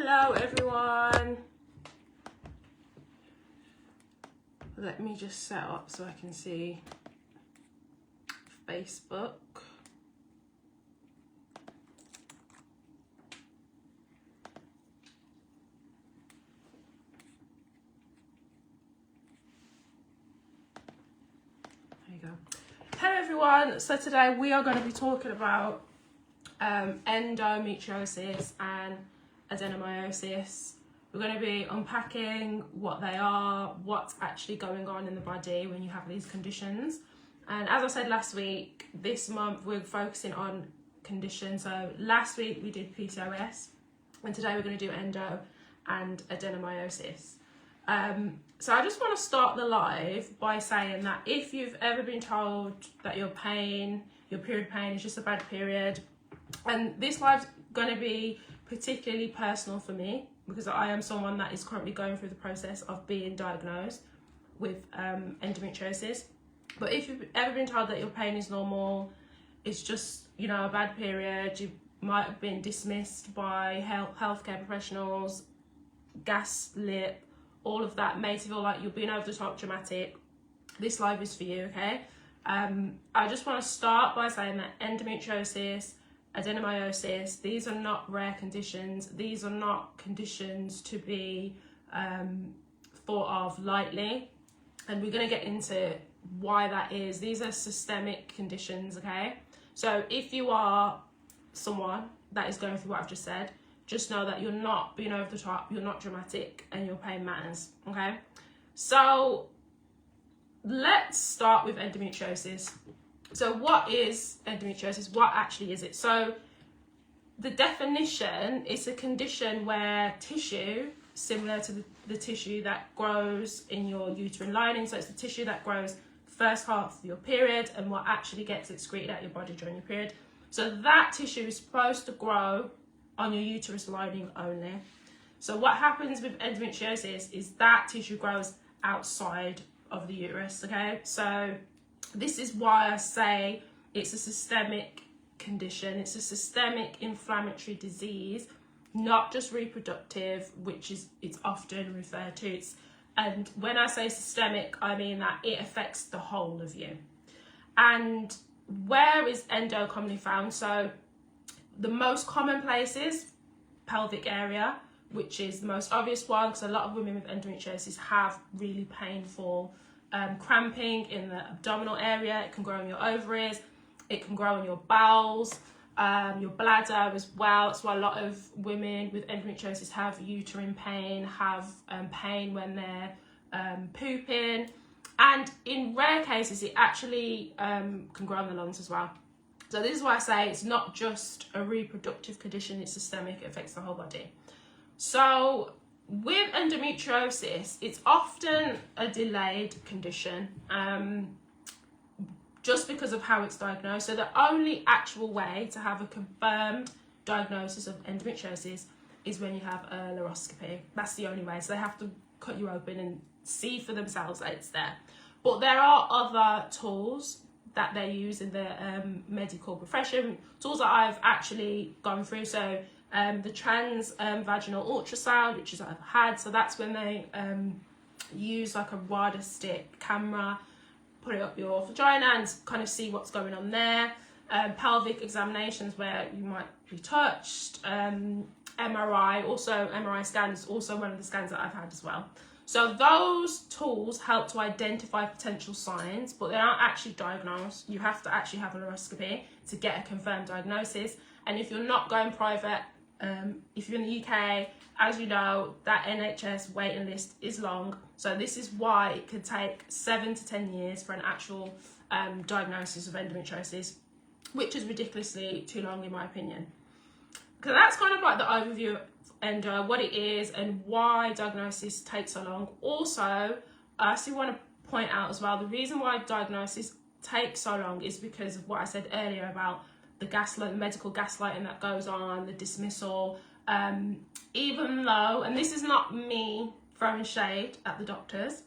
Hello everyone. Let me just set up so I can see Facebook. There you go. Hello everyone. So today we are going to be talking about endometriosis and adenomyosis. We're going to be unpacking what they are, what's actually going on in the body when you have these conditions. And as I said last week, this month we're focusing on conditions. So last week we did PCOS, and today we're going to do endo and adenomyosis. So I just want to start the live by saying that if you've ever been told that your period pain is just a bad period, and this live's going to be particularly personal for me because I am someone that is currently going through the process of being diagnosed with endometriosis. But if you've ever been told that your pain is normal, it's just, you know, a bad period, you might have been dismissed by healthcare professionals, gaslit, all of that makes you feel like you're being over the top dramatic, this live is for you, okay? I just want to start by saying that endometriosis, adenomyosis, these are not rare conditions. These are not conditions to be thought of lightly. And we're going to get into why that is. These are systemic conditions, okay? So if you are someone that is going through what I've just said, just know that you're not being over the top, you're not dramatic, and your pain matters, okay? So let's start with endometriosis. So what is endometriosis? What actually is it? So the definition is a condition where tissue, similar to the tissue that grows in your uterine lining, so it's the tissue that grows first half of your period and what actually gets excreted out your body during your period. So that tissue is supposed to grow on your uterus lining only. So what happens with endometriosis is that tissue grows outside of the uterus, okay? So this is why I say it's a systemic condition. It's a systemic inflammatory disease, not just reproductive, which is it's often referred to. And when I say systemic, I mean that it affects the whole of you. And where is endo commonly found? So the most common places, pelvic area, which is the most obvious one, because a lot of women with endometriosis have really painful cramping in the abdominal area. It can grow in your ovaries, it can grow in your bowels, your bladder as well. That's why a lot of women with endometriosis have uterine pain, have pain when they're pooping, and in rare cases it actually can grow in the lungs as well. So this is why I say it's not just a reproductive condition, it's systemic, it affects the whole body. So with endometriosis, it's often a delayed condition just because of how it's diagnosed. So the only actual way to have a confirmed diagnosis of endometriosis is when you have a laparoscopy. That's the only way. So they have to cut you open and see for themselves that it's there. But there are other tools that they use in the medical profession, tools that I've actually gone through. So the transvaginal ultrasound, which is I've had, so that's when they use like a water stick camera, put it up your vagina and kind of see what's going on there. Pelvic examinations where you might be touched. MRI, also MRI scans, also one of the scans that I've had as well. So those tools help to identify potential signs, but they aren't actually diagnosed. You have to actually have a laparoscopy to get a confirmed diagnosis. And if you're not going private, if you're in the UK, as you know, that NHS waiting list is long. So this is why it could take 7 to 10 years for an actual diagnosis of endometriosis, which is ridiculously too long in my opinion. Because that's kind of like the overview and what it is and why diagnosis takes so long. Also, I still want to point out as well, the reason why diagnosis takes so long is because of what I said earlier about the gaslight, the medical gaslighting that goes on, the dismissal. Even though, and this is not me throwing shade at the doctors,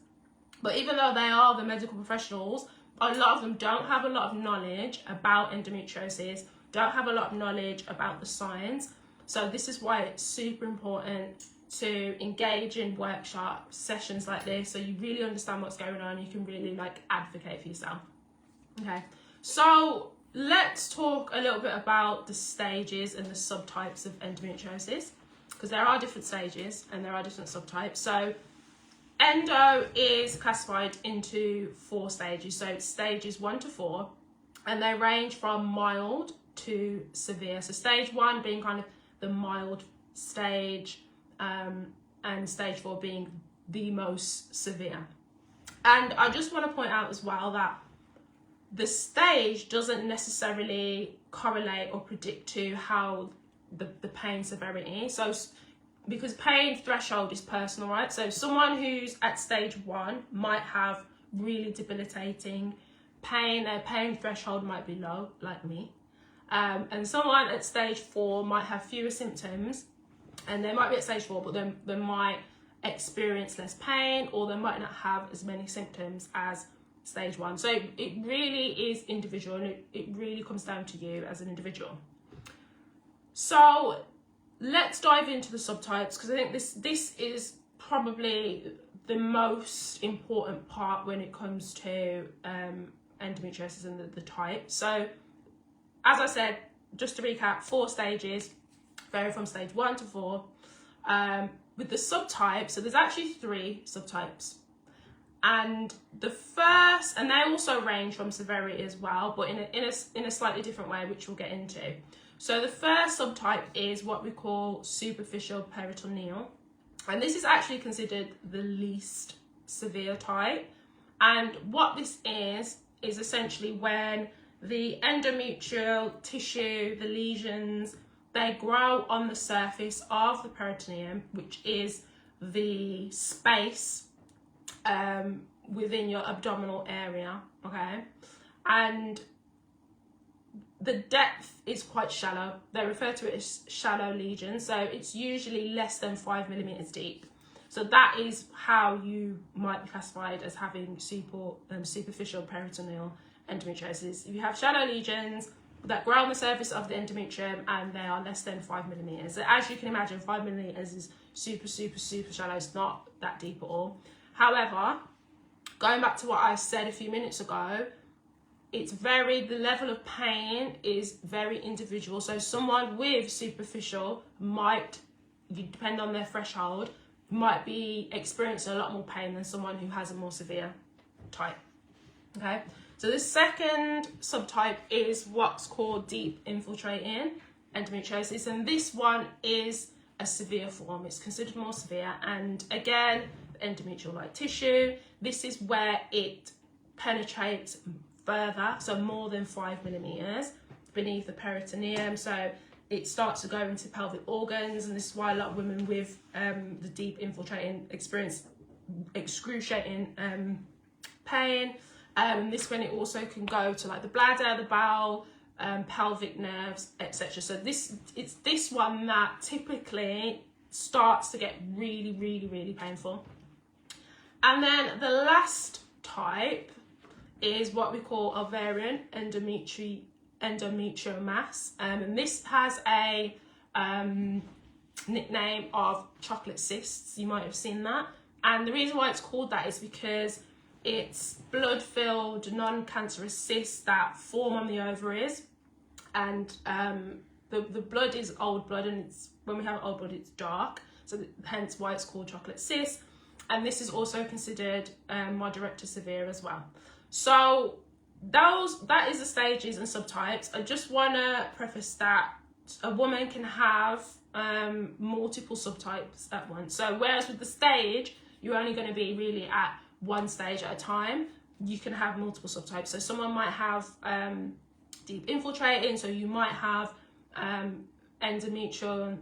but even though they are the medical professionals, a lot of them don't have a lot of knowledge about endometriosis, don't have a lot of knowledge about the science. So this is why it's super important to engage in workshop sessions like this, so you really understand what's going on. You can really like advocate for yourself. Okay, so let's talk a little bit about the stages and the subtypes of endometriosis, because there are different stages and there are different subtypes. So endo is classified into 4 stages. So it's stages 1 to 4, and they range from mild to severe. So stage 1 being kind of the mild stage, and stage 4 being the most severe. And I just want to point out as well that the stage doesn't necessarily correlate or predict to how the pain severity. So because pain threshold is personal, right? So someone who's at stage 1 might have really debilitating pain. Their pain threshold might be low, like me. And someone at stage 4 might have fewer symptoms, and they might be at stage 4, but then they might experience less pain, or they might not have as many symptoms as stage 1. So it really is individual, and it really comes down to you as an individual. So let's dive into the subtypes, because I think this is probably the most important part when it comes to endometriosis and the type. So as I said, just to recap, 4 stages, vary from stage 1 to 4. With the subtypes, so there's actually 3 subtypes. And the first, and they also range from severity as well, but in a slightly different way, which we'll get into. So the first subtype is what we call superficial peritoneal. And this is actually considered the least severe type. And what this is essentially when the endometrial tissue, the lesions, they grow on the surface of the peritoneum, which is the space within your abdominal area, okay? And the depth is quite shallow. They refer to it as shallow lesions, so it's usually less than 5 millimeters deep. So that is how you might be classified as having superficial peritoneal endometriosis. If you have shallow lesions that grow on the surface of the endometrium and they are less than 5 millimeters. So as you can imagine, 5 millimeters is super shallow. It's not that deep at all. However, going back to what I said a few minutes ago, the level of pain is very individual. So someone with superficial might, depend on their threshold, might be experiencing a lot more pain than someone who has a more severe type. Okay, so the second subtype is what's called deep infiltrating endometriosis, and this one is a severe form. It's considered more severe, and again, endometrial-like tissue. This is where it penetrates further, so more than 5 millimeters beneath the peritoneum. So it starts to go into pelvic organs, and this is why a lot of women with the deep infiltrating experience excruciating pain. This when it also can go to like the bladder, the bowel, pelvic nerves, etc. So it's this one that typically starts to get really painful. And then the last type is what we call ovarian endometriomas, and this has a nickname of chocolate cysts. You might have seen that, and the reason why it's called that is because it's blood-filled, non-cancerous cysts that form on the ovaries, and the blood is old blood, and when we have old blood, it's dark, so hence why it's called chocolate cysts. And this is also considered moderate to severe as well. So that is the stages and subtypes. I just want to preface that a woman can have multiple subtypes at once. So whereas with the stage, you're only going to be really at one stage at a time, you can have multiple subtypes. So someone might have deep infiltrating, so you might have endometrial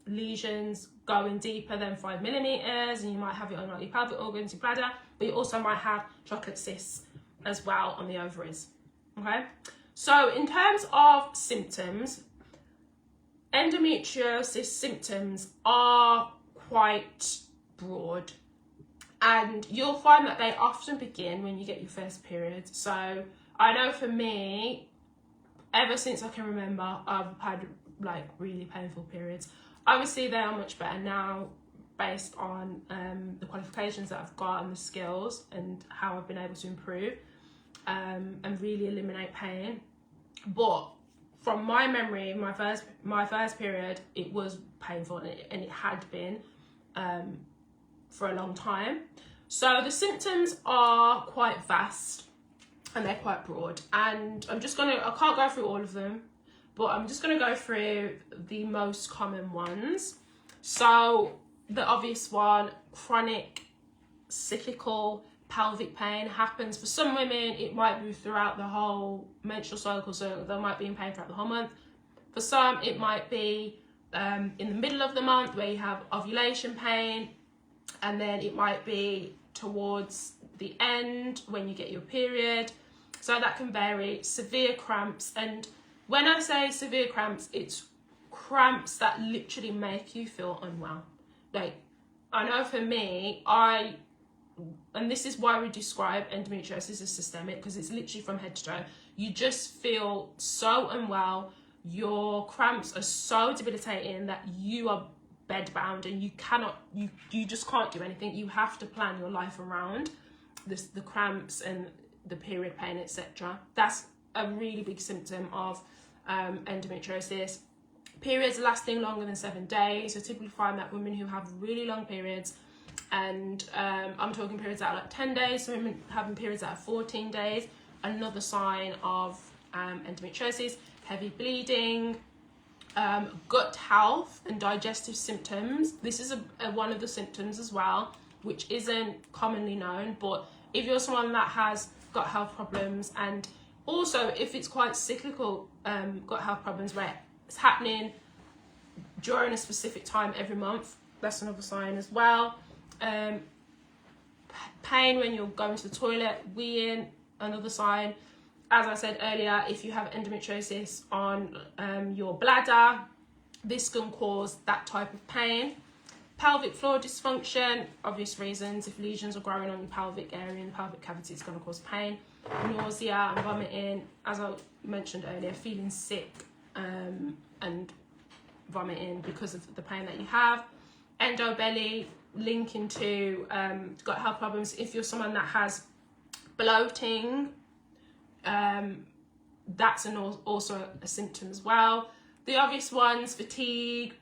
lesions going deeper than 5 millimeters, and you might have it on your pelvic organs, your bladder, but you also might have chocolate cysts as well on the ovaries. Okay, so in terms of symptoms, endometriosis symptoms are quite broad, and you'll find that they often begin when you get your first period. So I know for me, ever since I can remember, I've had like really painful periods. Obviously they are much better now based on the qualifications that I've got and the skills and how I've been able to improve and really eliminate pain. But from my memory, my first period, it was painful, and it had been for a long time. So the symptoms are quite vast and they're quite broad, and I can't go through all of them, but I'm just gonna go through the most common ones. So the obvious one, chronic cyclical pelvic pain happens. For some women, it might be throughout the whole menstrual cycle, so they might be in pain throughout the whole month. For some, it might be in the middle of the month where you have ovulation pain, and then it might be towards the end when you get your period. So that can vary. Severe cramps, and when I say severe cramps, it's cramps that literally make you feel unwell. Like, I know for me, and this is why we describe endometriosis as systemic, because it's literally from head to toe. You just feel so unwell. Your cramps are so debilitating that you are bedbound and you just can't do anything. You have to plan your life around the cramps and the period pain, etc. That's a really big symptom of endometriosis. Periods lasting longer than 7 days. So typically find that women who have really long periods, and I'm talking periods that are like 10 days, so women having periods that are 14 days, another sign of endometriosis. Heavy bleeding, gut health and digestive symptoms. This is one of the symptoms as well, which isn't commonly known, but if you're someone that has gut health problems, and also if it's quite cyclical gut health problems where it's happening during a specific time every month, that's another sign as well. Pain when you're going to the toilet, weeing, another sign. As I said earlier, if you have endometriosis on your bladder, this can cause that type of pain. Pelvic floor dysfunction, obvious reasons. If lesions are growing on your pelvic area in the pelvic cavity, it's going to cause pain. Nausea and vomiting, as I mentioned earlier, feeling sick and vomiting because of the pain that you have. Endobelly, linking to gut health problems. If you're someone that has bloating, that's also a symptom as well. The obvious ones, fatigue.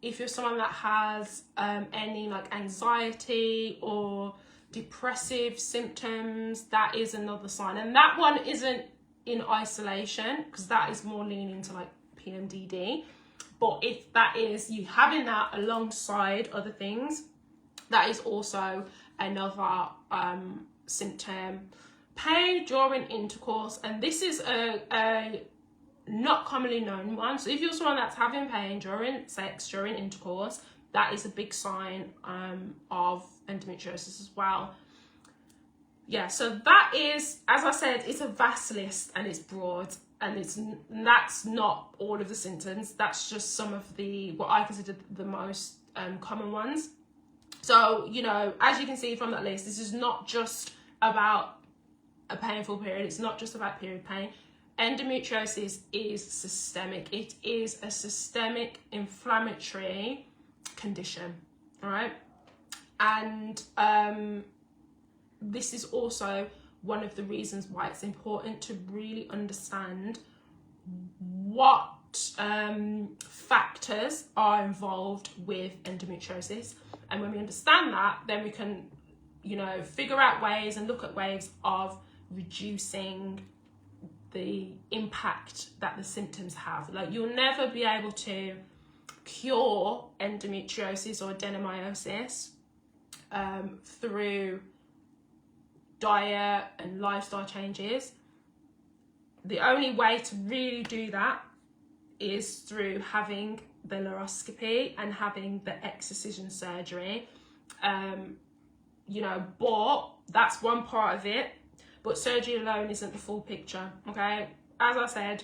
If you're someone that has any like anxiety or depressive symptoms, that is another sign. And that one isn't in isolation, because that is more leaning to like PMDD. But if that is you having that alongside other things, that is also another symptom. Pain during intercourse, and this is a not commonly known one. So if you're someone that's having pain during sex, during intercourse, that is a big sign of endometriosis as well. Yeah, so that is, as I said, it's a vast list and it's broad, and that's not all of the symptoms. That's just some of what I consider the most common ones. So, you know, as you can see from that list, this is not just about a painful period. It's not just about period pain. Endometriosis is systemic. It is a systemic inflammatory condition, all right? And this is also one of the reasons why it's important to really understand what factors are involved with endometriosis. And when we understand that, then we can, you know, figure out ways and look at ways of reducing the impact that the symptoms have. Like, you'll never be able to cure endometriosis or adenomyosis through diet and lifestyle changes. The only way to really do that is through having the laparoscopy and having the excision surgery. You know, but that's one part of it. But surgery alone isn't the full picture, okay? As I said,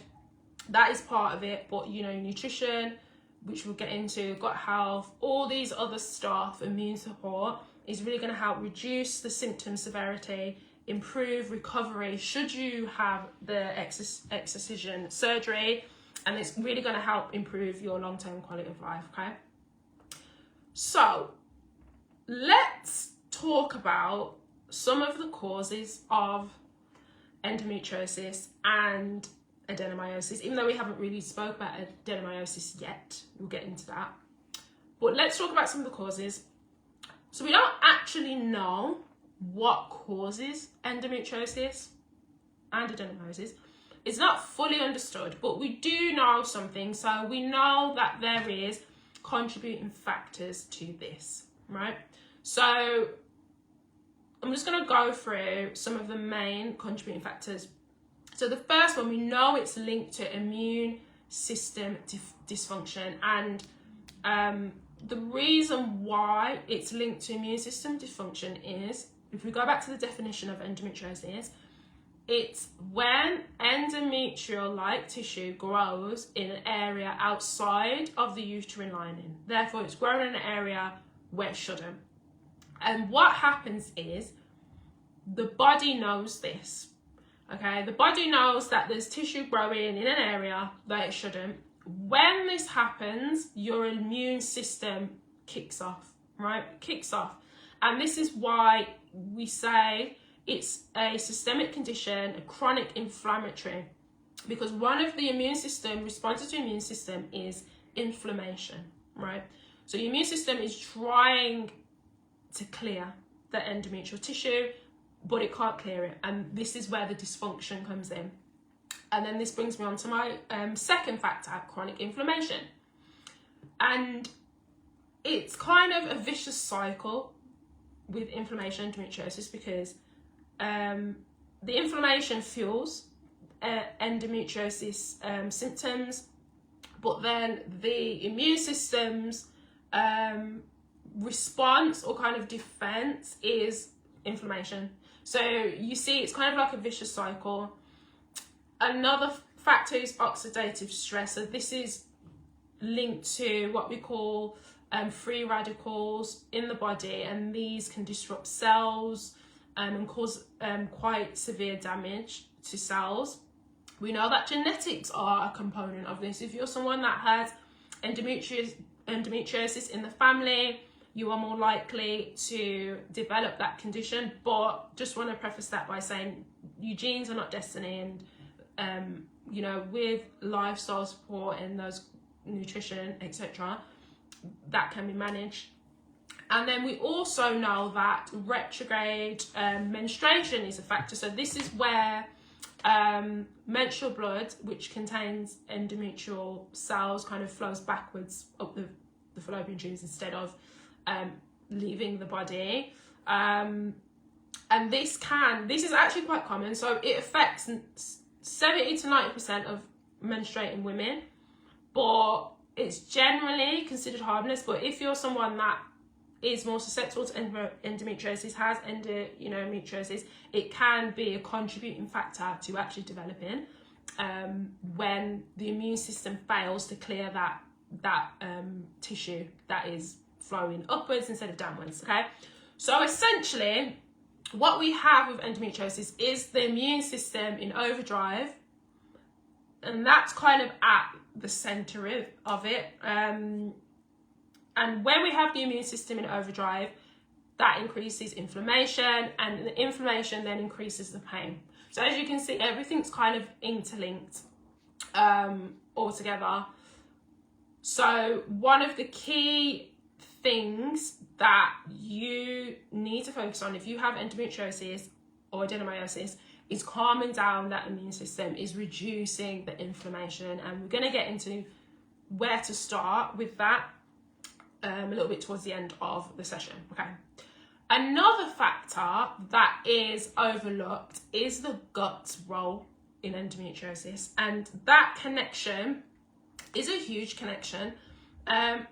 that is part of it. But, you know, nutrition, which we'll get into, gut health, all these other stuff, immune support, is really going to help reduce the symptom severity improve recovery should you have the excision surgery, and it's really going to help improve your long-term quality of life. Okay, so let's talk about some of the causes of endometriosis and adenomyosis, even though we haven't really spoke about adenomyosis yet. We'll get into that, but let's talk about some of the causes. So we don't actually know what causes endometriosis and adenomyosis. It's not fully understood, but we do know something. So we know that there is contributing factors to this, right? So I'm just going to go through some of the main contributing factors. So the first one, we know it's linked to immune system dysfunction, and the reason why it's linked to immune system dysfunction is, if we go back to the definition of endometriosis, it's when endometrial-like tissue grows in an area outside of the uterine lining. Therefore, it's growing in an area where it shouldn't. And what happens is, the body knows this. Okay, the body knows that there's tissue growing in an area that it shouldn't. When this happens, your immune system kicks off, right? Kicks off. And this is why we say it's a systemic condition, a chronic inflammatory, because one of the immune system responses to immune system is inflammation, right? So the immune system is trying to clear the endometrial tissue, but it can't clear it. And this is where the dysfunction comes in. And then this brings me on to my second factor, chronic inflammation. And it's kind of a vicious cycle with inflammation, endometriosis, because the inflammation fuels endometriosis symptoms, but then the immune system's response or kind of defense is inflammation. So you see, it's kind of like a vicious cycle. Another factor is oxidative stress. So this is linked to what we call free radicals in the body, and these can disrupt cells and cause quite severe damage to cells. We know that genetics are a component of this. If you're someone that has endometriosis in the family, you are more likely to develop that condition. But just want to preface that by saying your genes are not destiny, and you know, with lifestyle support and those nutrition, etc., that can be managed. And then we also know that retrograde menstruation is a factor. So this is where menstrual blood, which contains endometrial cells, kind of flows backwards up the fallopian tubes instead of leaving the body. And this is actually quite common. So it affects 70 to 90% of menstruating women, but it's generally considered harmless. But if you're someone that is more susceptible to endometriosis, has endometriosis, it can be a contributing factor to actually developing when the immune system fails to clear that tissue that is flowing upwards instead of downwards. Okay, so essentially what we have with endometriosis is the immune system in overdrive, and that's kind of at the center of it. And when we have the immune system in overdrive, that increases inflammation, and the inflammation then increases the pain. So as you can see, everything's kind of interlinked all together. So one of the key things that you need to focus on if you have endometriosis or adenomyosis is calming down that immune system, is reducing the inflammation. And we're going to get into where to start with that a little bit towards the end of the session. Okay. Another factor that is overlooked is the gut's role in endometriosis, and that connection is a huge connection,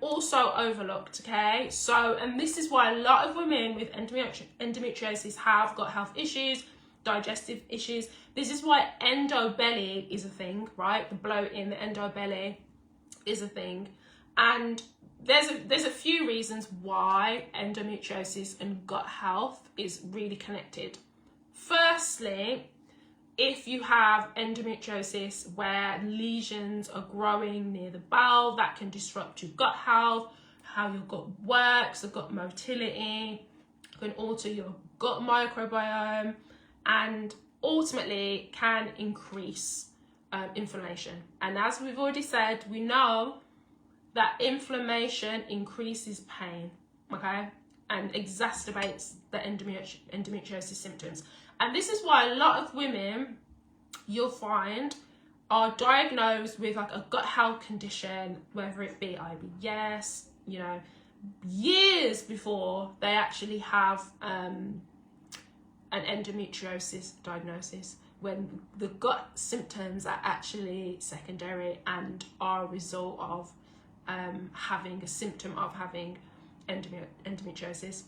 also overlooked. Okay, so, and this is why a lot of women with endometriosis have gut health issues, digestive issues. This is why endobelly is a thing, right? The bloating, the endobelly is a thing. And there's a few reasons why endometriosis and gut health is really connected. firstly, if you have endometriosis where lesions are growing near the bowel, that can disrupt your gut health, how your gut works, the gut motility, can alter your gut microbiome, and ultimately can increase inflammation. And as we've already said, we know that inflammation increases pain, okay, and exacerbates the endometriosis symptoms. And this is why a lot of women, you'll find, are diagnosed with like a gut health condition, whether it be IBS, you know, years before they actually have an endometriosis diagnosis, when the gut symptoms are actually secondary and are a result of having a symptom of having endometriosis.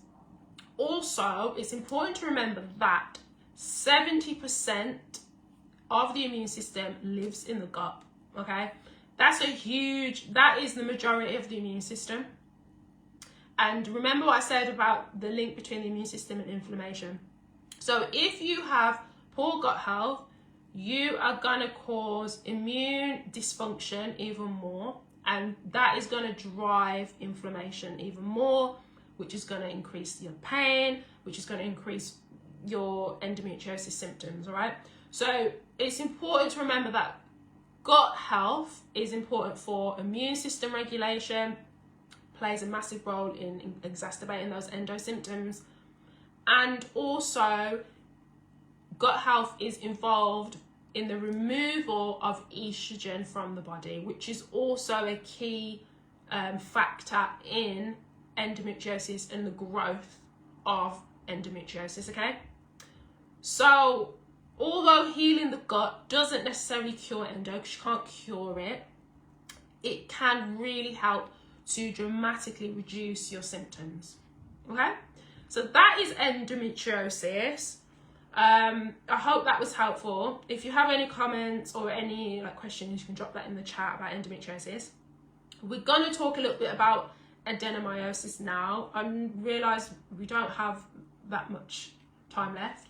Also, it's important to remember that 70% of the immune system lives in the gut, okay? That is the majority of the immune system. And remember what I said about the link between the immune system and inflammation. So if you have poor gut health, you are going to cause immune dysfunction even more, and that is going to drive inflammation even more, which is going to increase your pain, which is going to increase your endometriosis symptoms, all right? So it's important to remember that gut health is important for immune system regulation, plays a massive role in exacerbating those endo symptoms, and also gut health is involved in the removal of estrogen from the body, which is also a key factor in endometriosis and the growth of endometriosis, okay? So although healing the gut doesn't necessarily cure endo, because you can't cure it, it can really help to dramatically reduce your symptoms, okay? So that is endometriosis. I hope that was helpful. If you have any comments or any questions, you can drop that in the chat about endometriosis. We're going to talk a little bit about adenomyosis now. I realise we don't have that much time left,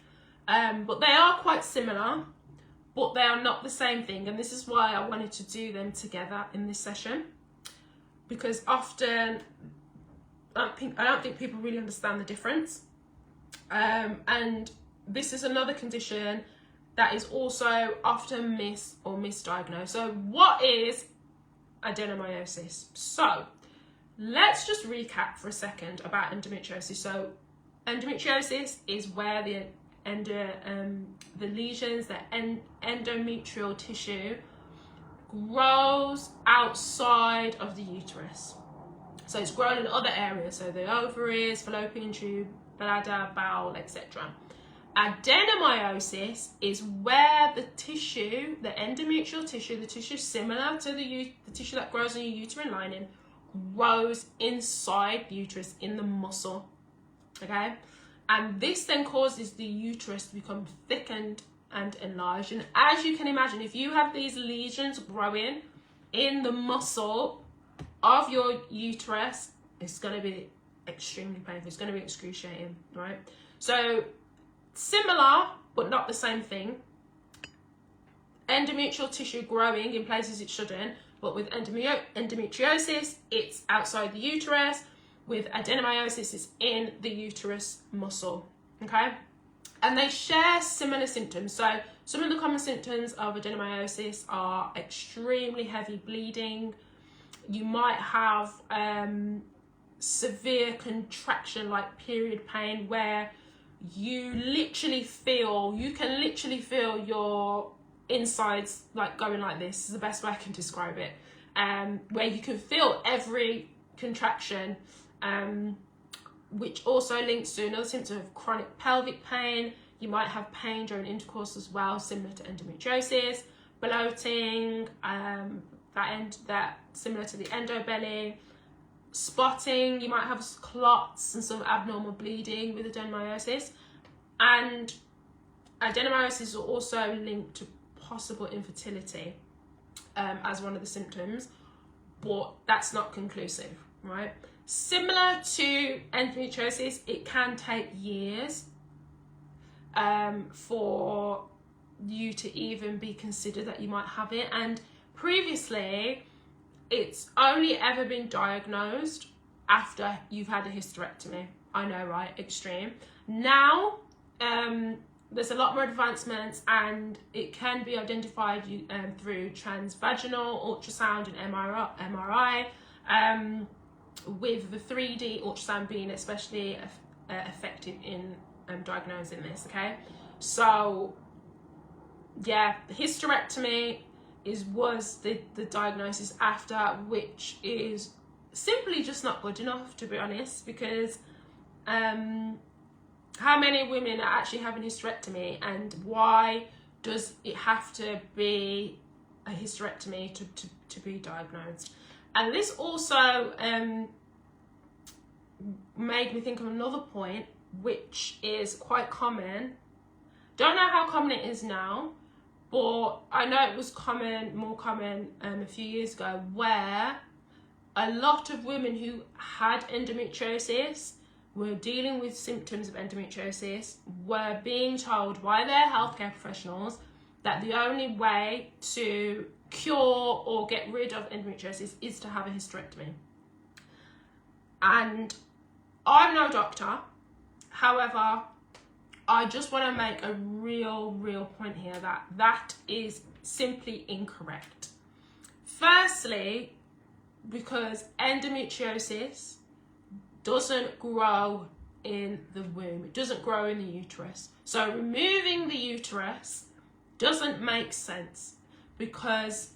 but they are quite similar, but they are not the same thing, and this is why I wanted to do them together in this session, because often I don't think people really understand the difference, and this is another condition that is also often misdiagnosed. So what is adenomyosis? So let's just recap for a second about endometriosis. So endometriosis is where the lesions, the endometrial tissue, grows outside of the uterus. So it's grown in other areas, so the ovaries, fallopian tube, bladder, bowel, etc. Adenomyosis is where the tissue, the endometrial tissue, the tissue similar to the tissue that grows in your uterine lining, grows inside the uterus in the muscle, okay? And this then causes the uterus to become thickened and enlarged. And as you can imagine, if you have these lesions growing in the muscle of your uterus, it's going to be extremely painful. It's going to be excruciating, right? So similar, but not the same thing. Endometrial tissue growing in places it shouldn't, but with endometriosis, it's outside the uterus. With adenomyosis, it's in the uterus muscle, okay? And they share similar symptoms. So some of the common symptoms of adenomyosis are extremely heavy bleeding. You might have severe contraction, like period pain, where you can literally feel your insides like going like this. This is the best way I can describe it. Where you can feel every contraction, which also links to another symptom of chronic pelvic pain. You might have pain during intercourse as well, similar to endometriosis, bloating, that similar to the endobelly, spotting. You might have clots and some abnormal bleeding with adenomyosis, and adenomyosis is also linked to possible infertility as one of the symptoms, but that's not conclusive, right? Similar to endometriosis, it can take years for you to even be considered that you might have it. And previously, it's only ever been diagnosed after you've had a hysterectomy. I know, right? Extreme. Now, there's a lot more advancements, and it can be identified through transvaginal ultrasound and MRI, with the 3D ultrasound being especially effective in diagnosing this, okay? So, yeah, hysterectomy was the diagnosis after, which is simply just not good enough, to be honest, because how many women are actually having hysterectomy, and why does it have to be a hysterectomy to be diagnosed? And this also made me think of another point, which is quite common. Don't know how common it is now, but I know it was more common a few years ago, where a lot of women who had endometriosis were dealing with symptoms of endometriosis, were being told by their healthcare professionals that the only way to cure or get rid of endometriosis is to have a hysterectomy. And I'm no doctor, however, I just want to make a real point here that is simply incorrect. Firstly, because endometriosis doesn't grow in the womb, it doesn't grow in the uterus. So removing the uterus doesn't make sense, because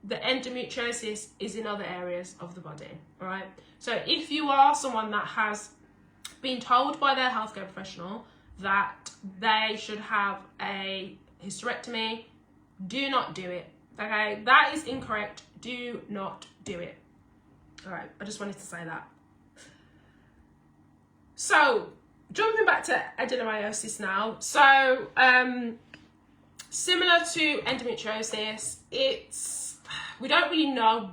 the endometriosis is in other areas of the body, all right? So if you are someone that has been told by their healthcare professional that they should have a hysterectomy, do not do it, okay? That is incorrect. Do not do it. All right, I just wanted to say that. So, jumping back to adenomyosis now. So, similar to endometriosis, we don't really know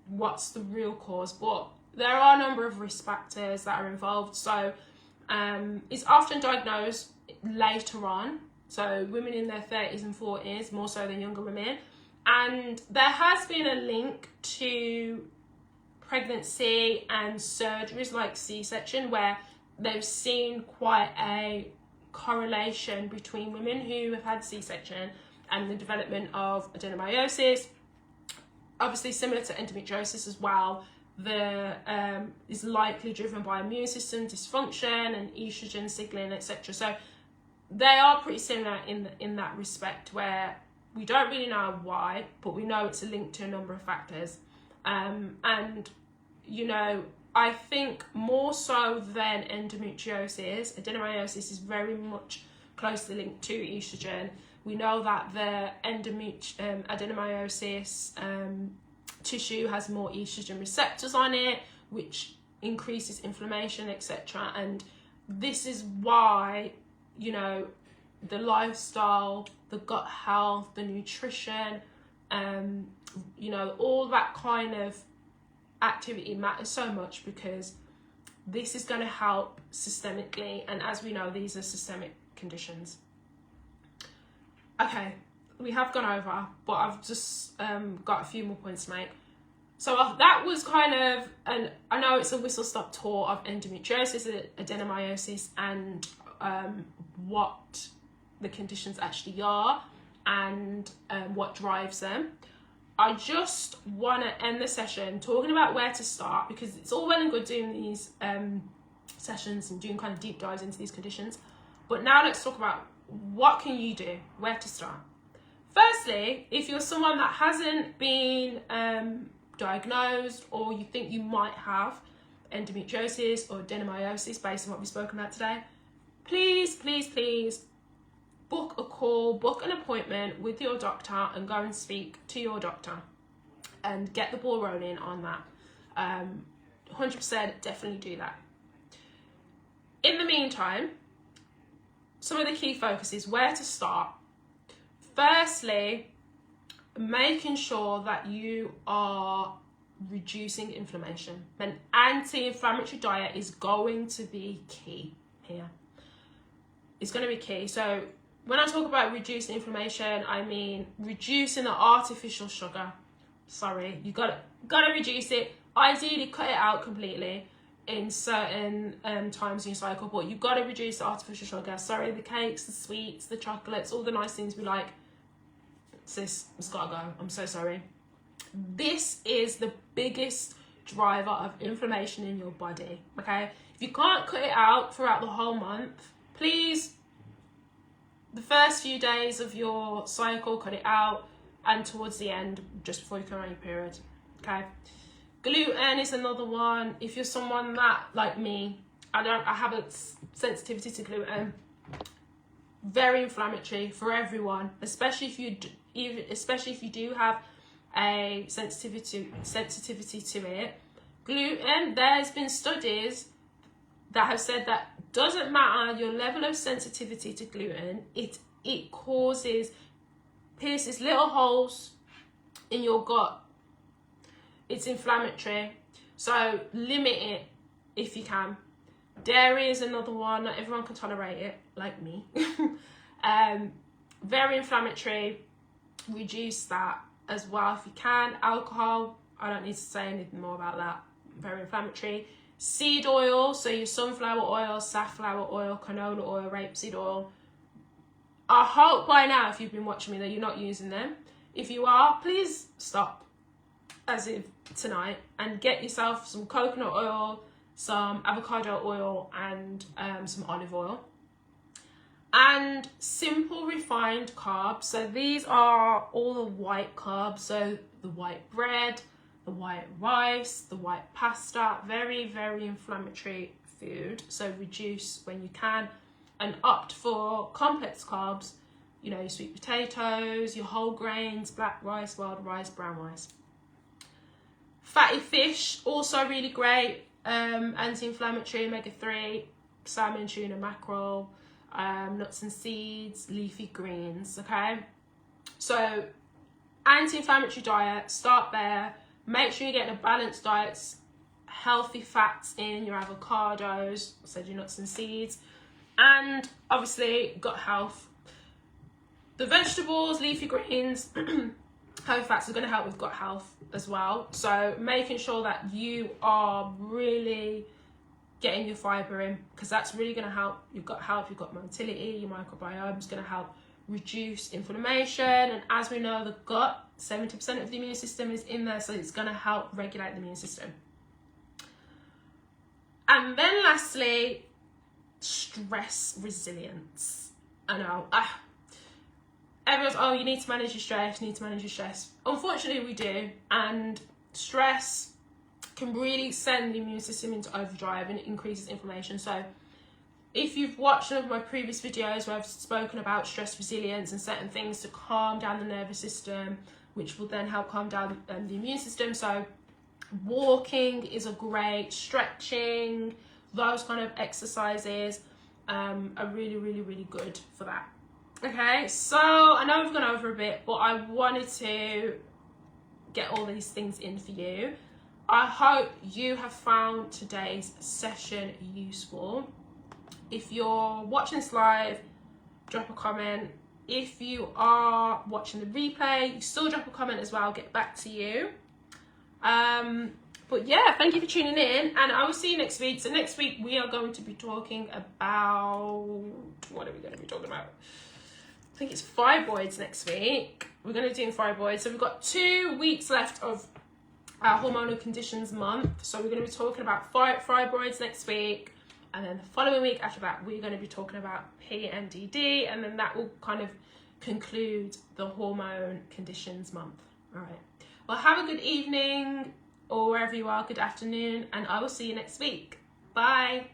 what's the real cause, but there are a number of risk factors that are involved. So, it's often diagnosed later on. So, women in their 30s and 40s, more so than younger women. And there has been a link to pregnancy and surgeries like C-section, where they've seen quite a correlation between women who have had C-section and the development of adenomyosis. Obviously, similar to endometriosis as well, is likely driven by immune system dysfunction and estrogen signaling, etc. So they are pretty similar in that respect, where we don't really know why, but we know it's a link to a number of factors. And, you know, I think more so than endometriosis, adenomyosis is very much closely linked to estrogen. We know that the adenomyosis tissue has more estrogen receptors on it, which increases inflammation, etc. And this is why, you know, the lifestyle, the gut health, the nutrition, you know, all that kind of activity matters so much, because this is going to help systemically, and as we know, these are systemic conditions. Okay, we have gone over, but I've just got a few more points to make. So that was kind of, and I know it's a whistle-stop tour of endometriosis, adenomyosis, and what the conditions actually are, and what drives them. I just want to end the session talking about where to start, because it's all well and good doing these sessions and doing kind of deep dives into these conditions. But now let's talk about what can you do, where to start. Firstly, if you're someone that hasn't been diagnosed, or you think you might have endometriosis or adenomyosis based on what we've spoken about today, please book a call, book an appointment with your doctor, and go and speak to your doctor and get the ball rolling on that. 100% definitely do that. In the meantime, some of the key focuses, where to start. Firstly, making sure that you are reducing inflammation. An anti-inflammatory diet is going to be key here. is going to be key. So when I talk about reducing inflammation, I mean reducing the artificial sugar. Sorry, you gotta reduce it. Ideally, cut it out completely in certain times in your cycle, but you've got to reduce the artificial sugar. Sorry, the cakes, the sweets, the chocolates, all the nice things we like. Sis, it's gotta go. I'm so sorry. This is the biggest driver of inflammation in your body, okay? If you can't cut it out throughout the whole month, please, the first few days of your cycle, cut it out, and towards the end, just before you come on your period, okay? Gluten is another one. If you're someone that, like me, I have a sensitivity to gluten. Very inflammatory for everyone, especially if you do have a sensitivity to it. Gluten, there's been studies that have said that doesn't matter your level of sensitivity to gluten, it pierces little holes in your gut. It's inflammatory, so limit it if you can. Dairy is another one. Not everyone can tolerate it, like me. Very inflammatory. Reduce that as well if you can. Alcohol, I don't need to say anything more about that. Very inflammatory. Seed oil, so your sunflower oil, safflower oil, canola oil, rapeseed oil. I hope by now, if you've been watching me, that you're not using them. If you are, please stop, as if tonight, and get yourself some coconut oil, some avocado oil, and some olive oil. And simple refined carbs. So these are all the white carbs. So the white bread, the white rice, the white pasta. Very, very inflammatory food. So reduce when you can, and opt for complex carbs. You know, your sweet potatoes, your whole grains, black rice, wild rice, brown rice. Fatty fish, also really great. Anti-inflammatory, omega-3, salmon, tuna, mackerel, nuts and seeds, leafy greens, okay? So anti-inflammatory diet, start there. Make sure you're getting a balanced diet, healthy fats in your avocados, I said your nuts and seeds, and obviously gut health. The vegetables, leafy greens, healthy fats are going to help with gut health as well. So making sure that you are really getting your fibre in, because that's really going to help your gut health, your gut motility, your microbiome is going to help reduce inflammation. And as we know, the gut, 70% of the immune system is in there, so it's going to help regulate the immune system. And then lastly, stress resilience. I know, everyone's, oh, you need to manage your stress, Unfortunately, we do. And stress can really send the immune system into overdrive, and it increases inflammation. So if you've watched some of my previous videos where I've spoken about stress resilience and certain things to calm down the nervous system, which will then help calm down the immune system. So walking is a great, stretching, those kind of exercises are really, really, really good for that. Okay, so I know we've gone over a bit, but I wanted to get all these things in for you. I hope you have found today's session useful. If you're watching this live, drop a comment. If you are watching the replay, you still drop a comment as well. I'll get back to you. But yeah, thank you for tuning in, and I will see you next week. So next week we are going to be talking about, what are we going to be talking about? I think it's fibroids next week. We're going to be doing fibroids. So we've got 2 weeks left of our hormonal conditions month. So we're going to be talking about fibroids next week. And then the following week after that, we're going to be talking about PMDD. And then that will kind of conclude the hormone conditions month. All right. Well, have a good evening, or wherever you are, good afternoon. And I will see you next week. Bye.